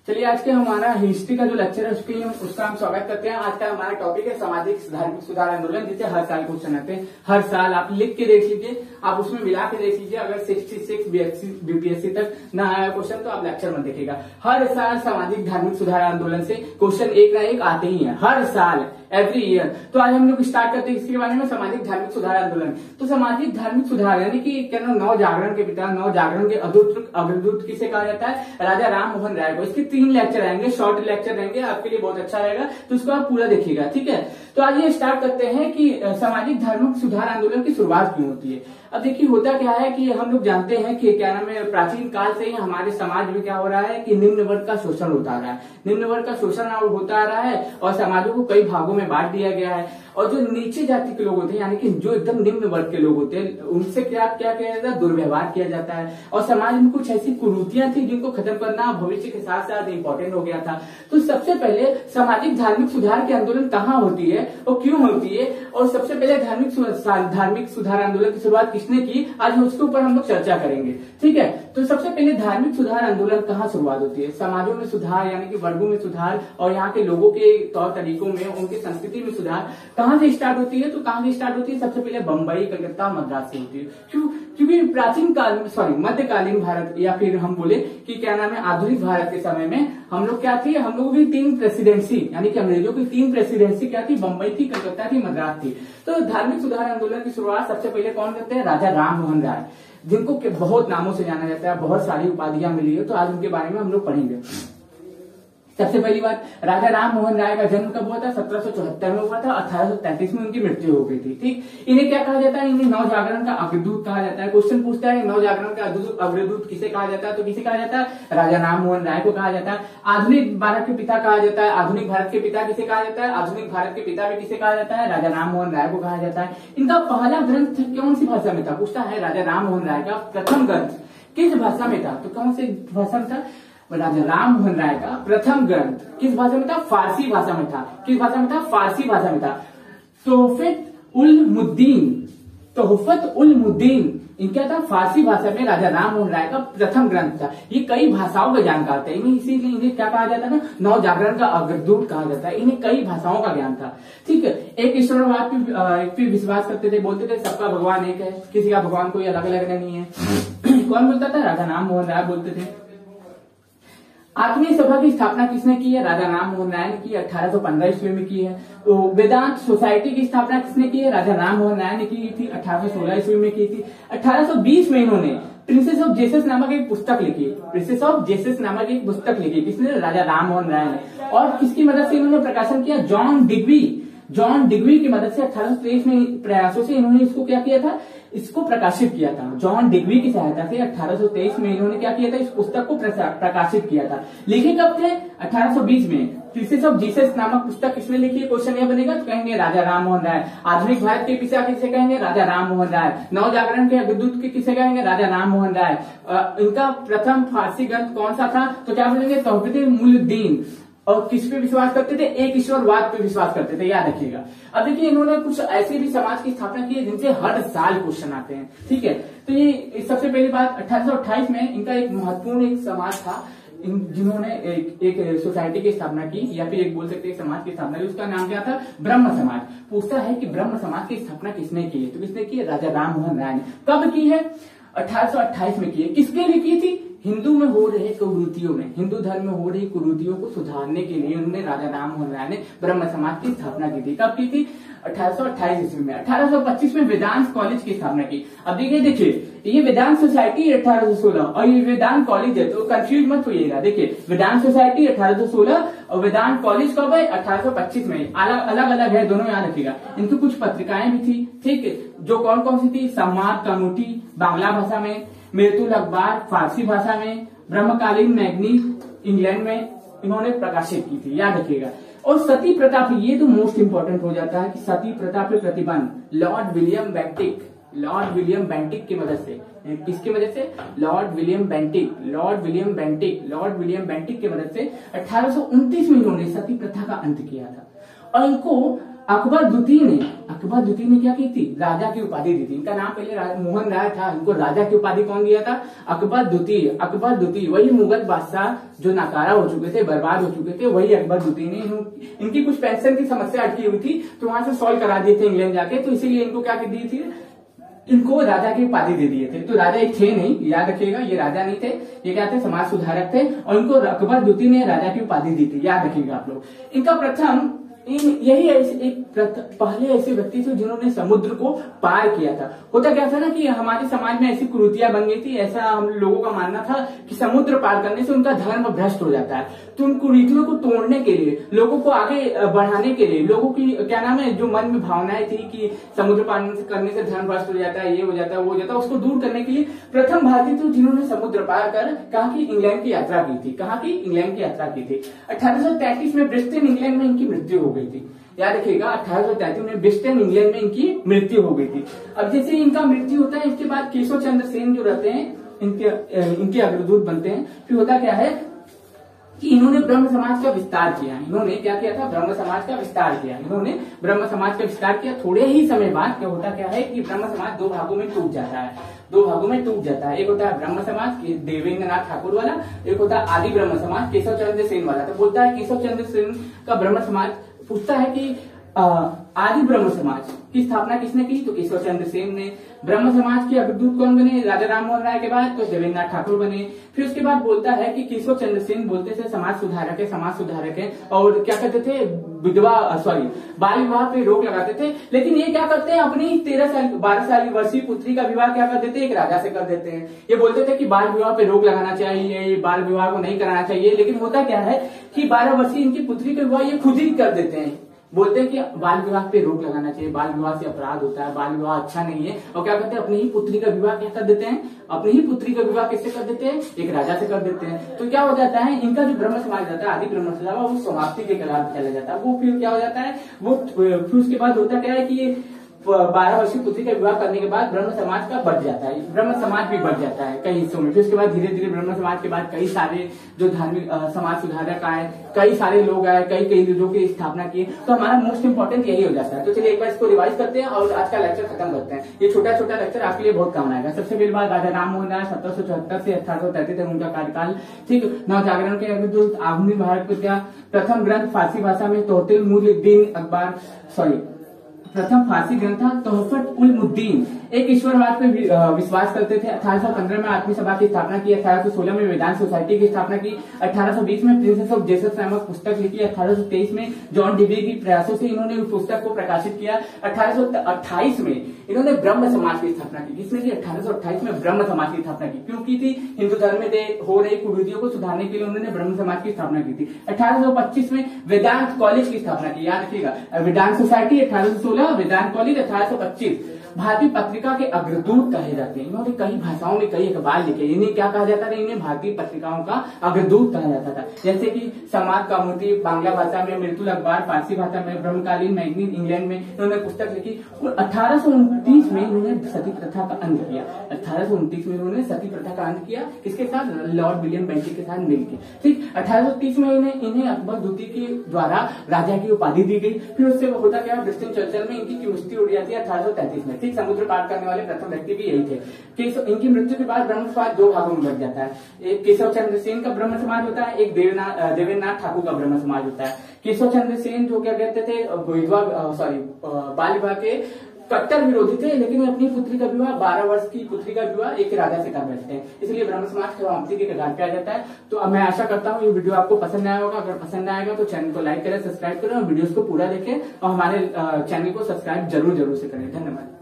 चलिए आज के हमारा हिस्ट्री का जो लेक्चर है उसका हम स्वागत करते हैं। आज का हमारा टॉपिक है सामाजिक धार्मिक सुधार आंदोलन, जिसे हर साल क्वेश्चन आते हैं। हर साल आप लिख के देख लीजिए, आप उसमें मिला के देख लीजिए। अगर 66 बीपीएससी तक ना आया क्वेश्चन तो आप लेक्चर में देखेगा। हर साल सामाजिक धार्मिक सुधार आंदोलन से क्वेश्चन एक ना एक आते ही है, हर साल, एवरी ईयर। तो आज हम लोग स्टार्ट करते हैं इसके बारे में, सामाजिक धार्मिक सुधार आंदोलन। तो सामाजिक धार्मिक सुधार यानी कि क्या नव जागरण के पिता, नव जागरण के अग्रदूत किसे कहा जाता है? राजा राम मोहन राय को। इसके 3 लेक्चर आएंगे, शॉर्ट लेक्चर रहेंगे, आपके लिए बहुत अच्छा रहेगा, तो उसको आप पूरा देखिएगा, ठीक है। तो आज ये स्टार्ट करते हैं कि सामाजिक धार्मिक सुधार आंदोलन की शुरुआत क्यों होती है। अब देखिए होता क्या है कि हम लोग जानते हैं कि क्या नाम है, प्राचीन काल से ही हमारे समाज में क्या हो रहा है कि निम्न वर्ग का शोषण होता आ रहा है, निम्न वर्ग का शोषण होता आ रहा है और समाजों को कई भागों में बांट दिया गया है। और जो नीचे जाति के लोग होते हैं यानी कि जो एकदम निम्न वर्ग के लोग होते हैं, उनसे क्या किया जाता है? दुर्व्यवहार किया जाता है। और समाज में कुछ ऐसी कुरीतियां थी जिनको खत्म करना भविष्य के साथ साथ इम्पोर्टेंट हो गया था। तो सबसे पहले सामाजिक धार्मिक सुधार के आंदोलन कहाँ होती है और क्यों होती है, और सबसे पहले धार्मिक सुधार आंदोलन की शुरुआत किसने की, आज उसके ऊपर हम लोग चर्चा करेंगे, ठीक है। तो सबसे पहले धार्मिक सुधार आंदोलन कहाँ शुरुआत होती है? समाजों में सुधार यानी कि वर्गों में सुधार और यहाँ के लोगों के तौर तरीकों में, उनकी संस्कृति में सुधार कहाँ से स्टार्ट होती है? तो कहाँ से स्टार्ट होती है? सबसे पहले बम्बई, कलकत्ता, मद्रास से होती है। क्यों? क्योंकि प्राचीन काल में मध्यकालीन भारत या फिर हम बोले कि क्या नाम है, आधुनिक भारत के समय में हम लोग क्या थी, हम लोगों की 3 प्रेसिडेंसी यानी कि अंग्रेजों की 3 प्रेसिडेंसी क्या थी? बम्बई थी, कलकत्ता थी, मद्रास थी। तो धार्मिक सुधार आंदोलन की शुरुआत सबसे पहले कौन करते हैं? राजा राम मोहन राय, जिनको बहुत नामों से जाना जाता है, बहुत सारी उपाधियां मिली है, तो आज उनके बारे में हम लोग पढ़ेंगे। सबसे पहली बात, राजा राम मोहन राय का जन्म कब हुआ था? 1774 में हुआ था। 1833 में उनकी मृत्यु हो गई थी, ठीक। इन्हें क्या कहा जाता है? इन्हें नव जागरण का अग्रदूत कहा जाता है। क्वेश्चन पूछता है नव जागरण का अग्रदूत किसे कहा जाता है? तो किसे कहा जाता है? राजा राम मोहन राय को कहा जाता है। आधुनिक भारत के पिता कहा जाता है। आधुनिक भारत के पिता किसे कहा जाता है? आधुनिक भारत के पिता भी किसे कहा जाता है? राजा राम मोहन राय को कहा जाता है। इनका पहला ग्रंथ कौन सी भाषा में था? पूछता है राजा राम मोहन राय का प्रथम ग्रंथ किस भाषा में था? तो कौन सी भाषा में था? राजा राम मोहन राय का प्रथम ग्रंथ किस भाषा में था? फारसी भाषा में था। किस भाषा में था? फारसी भाषा में था। तोहफत उल मुद्दीन इनका था फारसी भाषा में राजा राम मोहन राय का प्रथम ग्रंथ था। ये कई भाषाओं का जानकार थे, इसीलिए इन्हें क्या कहा जाता है ना, नव जागरण का अग्रदूत कहा जाता है। इन्हें कई भाषाओं का ज्ञान था, ठीक है। एक ईश्वरवाद पे विश्वास करते थे, बोलते थे सबका भगवान एक है, किसी का भगवान कोई अलग अलग नहीं है। कौन बोलता था? राजा राम मोहन राय बोलते थे। आत्मीय सभा की स्थापना किसने की है? राजा राम मोहन राय ने की, 1815 ईस्वी में की है। तो वेदांत सोसाइटी की स्थापना किसने की है? राजा राम मोहन राय ने की थी, 1816 ईस्वी में की थी। 1820 में इन्होंने प्रिंसेस ऑफ जेसस नामक एक पुस्तक लिखी, प्रिंसेस ऑफ जेसस नामक एक पुस्तक लिखी। किसने? राजा राम मोहन राय ने। और किसकी मदद से इन्होंने प्रकाशन किया? जॉन डिग्वी की मदद से 1823 में प्रयासों से इन्होंने इसको क्या किया था? इसको प्रकाशित किया था। जॉन डिग्वी की सहायता से 1823 में इन्होंने क्या किया था? इस पुस्तक को प्रकाशित किया था। लिखे कब थे? 1820 में। प्रिंसेस ऑफ जीसस नामक पुस्तक किसने लिखी है? क्वेश्चन यह बनेगा, तो कहेंगे राजा राम मोहन राय। आधुनिक भारत के पिता किसे कहेंगे? राजा राम मोहन राय। नव जागरण के अग्रदूत के किसे कहेंगे? राजा राम मोहन राय। इनका प्रथम फारसी ग्रंथ कौन सा था? तो क्या बोलेंगे? तोहफत उल मुद्दीन। और किस पे विश्वास करते थे? एक ईश्वरवाद पे विश्वास करते थे, याद रखिएगा। अब देखिए इन्होंने कुछ ऐसे भी समाज की स्थापना की है जिनसे हर साल क्वेश्चन आते हैं, ठीक है। तो ये सबसे पहली बात, 1828 में इनका एक महत्वपूर्ण एक समाज था जिन्होंने एक सोसाइटी की स्थापना की, या फिर एक बोल सकते हैं समाज की स्थापना की। उसका नाम क्या था? ब्रह्म समाज। पूछता है कि ब्रह्म समाज की स्थापना किसने की है? तो किसने की है? राजा राम मोहन राय ने। कब की है? 1828 में की है। किसके लिए की थी? हिंदू में हो रहे कुरीतियों में, हिंदू धर्म में हो रही कुरीतियों को सुधारने के लिए उन्होंने राजा राम मोहन राय ने ब्रह्म समाज की स्थापना की थी। कब की थी? 1828 ईस्वी में। 1825 में वेदांत कॉलेज की स्थापना की। अब देखिए ये वेदांत सोसाइटी 1816 और ये वेदांत कॉलेज है, तो कंफ्यूज मत होइएगा। देखिए वेदांत सोसाइटी 1816 और वेदांत कॉलेज कब है? 1825 में। अलग अलग है दोनों, याद रखिएगा। इनकी कुछ पत्रिकाएं भी थी, ठीक है, जो कौन कौन सी थी? संवाद कमेटी बांग्ला भाषा में, मेरतुल अखबार फारसी भाषा में, ब्रह्मकालीन मैगजीन इंग्लैंड में इन्होंने प्रकाशित की थी, याद रखिएगा। और सती प्रथा, ये तो मोस्ट इंपॉर्टेंट हो जाता है कि सती प्रथा पे प्रतिबंध लॉर्ड विलियम बेंटिक की मदद से। किसकी मदद से? लॉर्ड विलियम बेंटिक की मदद से 1829 में इन्होंने सती प्रथा का अंत किया था। और इनको अकबर द्वितीय ने क्या की थी, राजा की उपाधि दी थी। इनका नाम पहले मोहन राय था, इनको राजा की उपाधि कौन दिया था, अकबर द्वितीय। वही मुगल बादशाह जो नाकारा हो चुके थे, बर्बाद हो चुके थे, वही अकबर द्वितीय ने इनकी कुछ पेंशन की समस्या अटकी हुई थी, तो वहां से सॉल्व करा दिए थे इंग्लैंड जाके, तो इसीलिए इनको क्या दी थी, इनको राजा की उपाधि दे दिए थे। तो राजा एक थे नहीं, याद रखिएगा, ये राजा नहीं थे, ये क्या थे, समाज सुधारक थे, और इनको अकबर द्वितीय ने राजा की उपाधि दी थी, याद रखिएगा आप लोग। इनका प्रथम यही एक पहले ऐसे व्यक्ति थे जिन्होंने समुद्र को पार किया था। होता क्या था ना कि हमारे समाज में ऐसी कुरीतियां बन गई थी, ऐसा हम लोगों का मानना था कि समुद्र पार करने से उनका धर्म भ्रष्ट हो जाता है। तो उन कुरीतियों को तोड़ने के लिए, लोगों को आगे बढ़ाने के लिए, लोगों की क्या नाम है, जो मन में भावनाएं थी कि समुद्र पार करने से धर्म भ्रष्ट हो जाता है, ये हो जाता है, वो हो जाता है, उसको दूर करने के लिए प्रथम भारतीय थे जिन्होंने समुद्र पार कर कहा कि इंग्लैंड की यात्रा की थी। कहा कि इंग्लैंड की यात्रा की थी। 1833 में ब्रिस्टन इंग्लैंड में इनकी मृत्यु हो गई थी। याद रखिएगा, 1833 में ब्रिस्टन इंग्लैंड में इनकी मृत्यु हो गई थी। अब जैसे इनका मृत्यु होता है, इसके बाद केशव चंद्र सेन जो रहते हैं, इनके अग्रदूत बनते हैं। फिर होता क्या है कि इन्होंने ब्रह्म समाज का विस्तार किया। इन्होंने क्या किया था, ब्रह्म समाज का विस्तार किया। इन्होंने ब्रह्म समाज का विस्तार किया। थोड़े ही समय बाद क्या होता क्या है कि ब्रह्म समाज दो भागों में टूट जाता है। एक होता है ब्रह्म समाज देवेंद्र नाथ ठाकुर वाला, एक होता है आदि ब्रह्म समाज केशव चंद्र सेन वाला। तो बोलता है केशव चंद्र सेन का ब्रह्म समाज, पूछता है कि आदि ब्रह्म समाज की स्थापना किसने की, तो केशव चंद्र सेन ने। ब्रह्म समाज के अग्रदूत कौन बने, राजा राम मोहन राय के बाद तो देवेंद्र नाथ ठाकुर बने। फिर उसके बाद बोलता है कि केशव चंद्र सेन बोलते थे समाज सुधारक है, और क्या कहते थे, बाल विवाह पे रोक लगाते थे। लेकिन ये क्या करते हैं, अपनी 12 साल वर्षीय पुत्री का विवाह क्या कर देते हैं, एक राजा से कर देते हैं। ये बोलते थे कि बाल विवाह पे रोक लगाना चाहिए, बाल विवाह को नहीं कराना चाहिए। लेकिन होता क्या है कि 12 वर्षीय इनकी पुत्री का विवाह ये खुद ही कर देते हैं। बोलते हैं कि बाल विवाह पे रोक लगाना चाहिए, बाल विवाह से अपराध होता है, बाल विवाह अच्छा नहीं है। और क्या करते हैं, अपनी ही पुत्री का विवाह क्या कर देते हैं, अपनी ही पुत्री का विवाह किससे कर देते हैं, एक राजा से कर देते हैं। तो क्या हो जाता है, इनका जो ब्रह्म समाज रहता है, आदि ब्रह्म समाज, वो समाप्ति के कगार चला जाता है। वो फिर क्या हो जाता है, वो फिर उसके बाद होता क्या है कि 12 वर्षीय पुत्री का विवाह करने के बाद ब्रह्म समाज का बढ़ जाता है, ब्रह्म समाज भी बढ़ जाता है कई हिस्सों में। फिर उसके बाद धीरे धीरे ब्रह्म समाज के बाद कई सारे जो धार्मिक समाज सुधारक आए, कई सारे लोग आए, कई लोगों की स्थापना की। तो हमारा मोस्ट इंपोर्टेंट यही हो जाता है। तो चलिए एक बार इसको रिवाइज करते हैं और आज का लेक्चर खत्म करते हैं। ये छोटा छोटा लेक्चर आपके लिए बहुत काम आएगा। सबसे पहली बात, राजा राम मोहन राय 1774 से 1833 तक उनका कार्यकाल। ठीक, नवजागरण के अग्रदूत, आधुनिक भारत को क्या, प्रथम ग्रंथ फारसी भाषा में तोहफतुल-उल-मुद्दीन अकबर, प्रथम फारसी ग्रंथ था तोहफत-उल-मुद्दीन। एक ईश्वरवाद पे विश्वास करते थे। 1815 में आत्मीय सभा की स्थापना की। 1816 में वेदांत सोसाइटी की स्थापना की। 1820 में प्रिंसेस ऑफ जेसस नामक पुस्तक लिखी। 1823 में जॉन डिवे की प्रयासों से इन्होंने उस पुस्तक को प्रकाशित किया। 1828 में इन्होंने ब्रह्म समाज की स्थापना की। किसने की, 1828 में ब्रह्म समाज की स्थापना की। क्यों की थी, हिंदू धर्म में हो रही कुरीतियों को सुधारने के लिए उन्होंने ब्रह्म समाज की स्थापना की थी। 1825 में वेदांत कॉलेज की स्थापना की। याद रखिएगा, वेदांत सोसाइटी 1816, वेदांत कॉलेज 1825। भारतीय पत्रिका के अग्रदूत कहे जाते हैं। इन्होंने कई भाषाओं में कई अखबार लिखे। इन्हें क्या कहा जाता था, इन्हें भारतीय पत्रिकाओं का अग्रदूत कहा जाता था। जैसे कि समाज कौमुदी बांग्ला भाषा में, मृत्यु अखबार फारसी भाषा में, ब्रह्मकालीन मैगजीन इंग्लैंड में इन्होंने पुस्तक लिखी। और 1829 में इन्होंने सती प्रथा का अंत किया। 1829 में इन्होंने सती प्रथा का अंत किया। किसके साथ, लॉर्ड विलियम बेंटिक के साथ मिलकर। ठीक, 1830 में इन्हें अकबर द्वितीय के द्वारा राजा की उपाधि दी गई। फिर उससे होता क्या, ब्रिस्टन चर्चिल में इनकी मृत्यु उड़ जाती है 1833 में। ठीक, समुद्र पार करने वाले प्रथम व्यक्ति भी यही थे। इनकी मृत्यु के बाद ब्रह्म समाज दो भागों में बढ़ जाता है। एक केशव चंद्र सेन का ब्रह्म समाज होता है, एक देवेंद्र नाथ ठाकुर का ब्रह्म समाज होता है। केशव चंद्र सेन जो क्या कहते थे, बाल विवाह के कट्टर विरोधी थे, लेकिन वे अपनी पुत्री का विवाह 12 वर्ष की पुत्री का विवाह एक राजा से कर बैठते हैं। इसलिए ब्रह्म समाज समाप्ति के कगार पे आ जाता है। तो अब मैं आशा करता हूँ ये वीडियो आपको पसंद आया होगा। अगर पसंद आएगा तो चैनल को लाइक करें, सब्सक्राइब करें और वीडियोस को पूरा देखें और हमारे चैनल को सब्सक्राइब जरूर से करें। धन्यवाद।